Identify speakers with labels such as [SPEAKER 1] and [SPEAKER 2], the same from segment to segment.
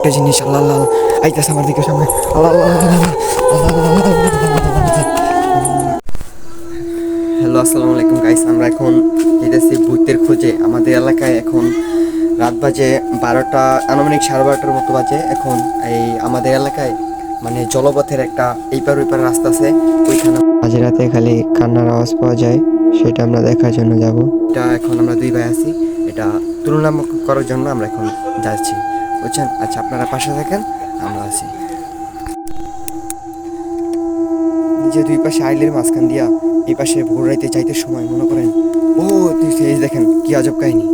[SPEAKER 1] একটা জিনিস আল্লাহ আল্লাহ আইতাছে আমার দিকে সামনে আল্লাহ আল্লাহ হ্যালো আসসালামু আলাইকুম গাইস, আমরা এখন যেতেছি ভূতের খোঁজে। আমাদের এলাকায় এখন রাত বাজে 12টা, আনুমানিক 12:30টার মতো বাজে। এখন এই আমাদের এলাকায় মানে জলপথের একটা এইপার ওইপার রাস্তা আছে, ওইখানে মাঝে রাতে খালি কান্নার আওয়াজ পাওয়া যায়। সেটা আমরা দেখার জন্য যাব। এটা এখন আমরা দুই ভাই আছি, এটা তুলনা করার জন্য আমরা এখন যাচ্ছি, বুঝছেন? আচ্ছা, আপনারা পাশে থাকেন, আমরা আছি। যে দুই পাশে আইলের মাঝখান দিয়া এই পাশে ভোর রাইতে চাইতে সময় মনে করেন ও এই দেখেন কি আজব কাহিনী।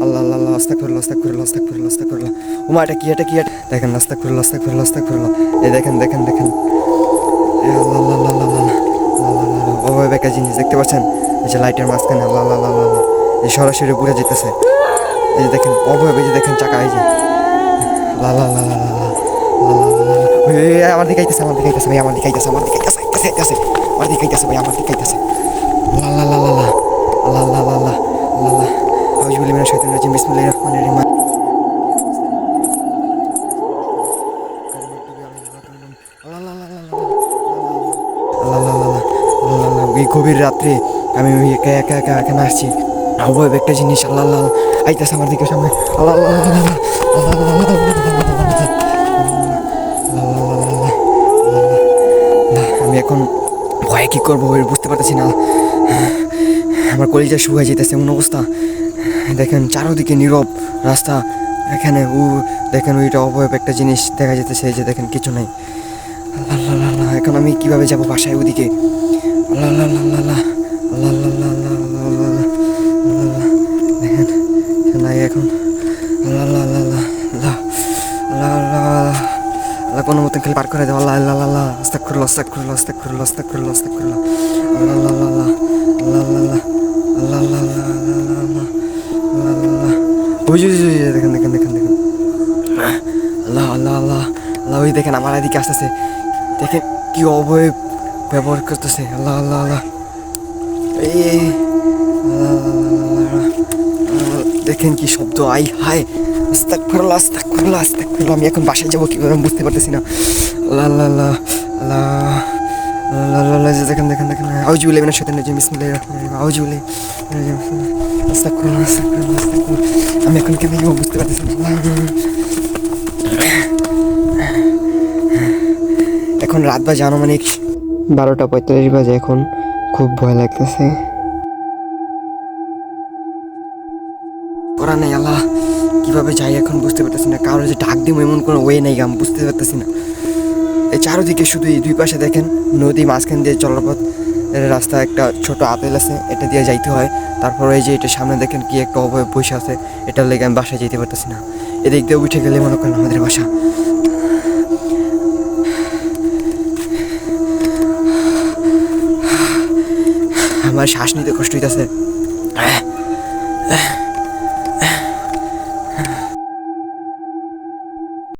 [SPEAKER 1] আল্লাহ আল্লাহ আল্লাহ আস্তাগফিরুল্লাহ আস্তাগফিরুল্লাহ আস্তাগফিরুল্লাহ আস্তাগফিরুল্লাহ। ওমা এটা কি দেখেন আস্তাগফিরুল্লাহ আস্তাগফিরুল্লাহ আস্তাগফিরুল্লাহ। এই দেখেন দেখেন দেখেন আল্লাহ আল্লাহ আল্লাহ আল্লাহ আল্লাহ। অভাবে একটা জিনিস দেখতে পাচ্ছেন, এই যে লাইটের মাঝখানে আল্লাহ আল্লাহ আল্লাহ আল্লাহ, এই সরাসরি বুঝে যেতেছে। এই যে দেখেন অভাবে, যে দেখেন চাকা, এই যে আল্লাহ আল্লাহ আল্লাহ আল্লাহ আল্লাহ। আমার দিকে আইতেছে, আমার দিকে আইতেছে ভাই, আমার দিকে আইতেছে, আমার দিকে আইতেছে, আমার দিকে আইতেছে ভাই, আমার দিকে আইতেছে। আল্লাহ আল্লাহ আল্লাহ আল্লাহ আল্লাহ আল্লাহ আল্লাহ আল্লাহ। আউযু বিল্লাহি মিনাশ শাইতানির রাজিম, বিসমিল্লাহির রহমানির রহিম। এই গভীর রাত্রে আমি একা একা একা এখানে আসছি, অবয়ব একটা জিনিস আল্লাহ আল্লাহ আইতেছে আমার দিকে সামনে আল্লাহ আল্লাহ আল্লাহ। আমি এখন ভয়ে কী করবো বুঝতে পারতেছি না। আমার কলিজা শুকায় যেতেছে এমন অবস্থা। দেখেন চারোদিকে নীরব রাস্তা, এখানে দেখেন ওইটা অবয়ব একটা জিনিস দেখা যেতেছে, এই যে দেখেন কিছু নাই। আল্লাহ আল্লাহ আল্লাহ, এখন আমি কীভাবে যাবো বাসায় ওদিকে? আল্লাহ আল্লাহ আল্লাহ আল্লাহ আল্লাহ আল্লাহ আল্লাহ আল্লাহ আল্লাহ। দেখেন নাই এখন। আল্লাহ আল্লাহ আল্লাহ আল্লাহ আল্লাহ আল্লাহ আল্লাহ আল্লাহ, কোনো মতন খালি পার করে দেওয়া। আল্লাহ আল্লাহ আল্লাহ আস্তাগফিরুল্লাহ আস্তাগফিরুল্লাহ আস্তাগফিরুল্লাহ আস্তাগফিরুল্লাহ আস্তাগফিরুল্লাহ। আল্লাহ আল্লাহ আল্লাহ আল্লাহ আল্লাহ আল্লাহ আল্লাহ আল্লাহ আল্লাহ আল্লাহ। ওই যে দেখেন দেখেন দেখেন দেখেন আল্লাহ আল্লাহ আল্লাহ আল্লাহ। ওই দেখেন আমার এদিকে আসতেছে, দেখেন কি অবয়ব ব্যবহার করতেছে। আল্লাহ আল্লাহ আল্লাহ। এই দেখেন কি শব্দ, আই হায় আস্তাগফিরুল্লাহ আস্তাগফিরুল্লাহ আস্তাগফিরুল্লাহ। আমি এখন বাসায় যাবো কিভাবে আমি বুঝতে পারতেছি না। আল্লাহ আল্লাহ আল্লাহ আল্লাহ আল্লাহ আল্লাহ। দেখেন দেখেন দেখেন আউযু বিল্লাহি মিনাশ শাইতানির রাজিম, বিসমিল্লাহির রহমানির রহিম। আউযু বিল্লাহি আস্তাগফিরুল্লাহ আস্তাগফিরুল্লাহ আস্তাগফিরুল্লাহ। আমি এখন কেমন বুঝতে পারতেছি না। এখন রাত বাজে আনুমানিক 12:45 বাজে। এখন খুব ভয় লাগতেছে। করা নেই, আল্লাহ কিভাবে যাই এখন বুঝতে পারতেছি না। কারো যে ডাক দিব এমন কোনো ওয়ে নেই, আমি বুঝতে পারতেছি না। এই চারোদিকে শুধু এই দুই পাশে দেখেন নদী, মাঝখান দিয়ে জলপথ রাস্তা, একটা ছোট আপেল আছে, এটা দিয়ে যাইতে হয়। তারপর এই যে এটা সামনে দেখেন কি একটা অবয়ব বসে আছে, এটার লেগে আমি বাসায় যেতে পারতেছি না। এদিক দিয়ে উঠে গেলে মনে করেন আমাদের বাসা। আমার শ্বাস নিতে কষ্ট হইতেছে।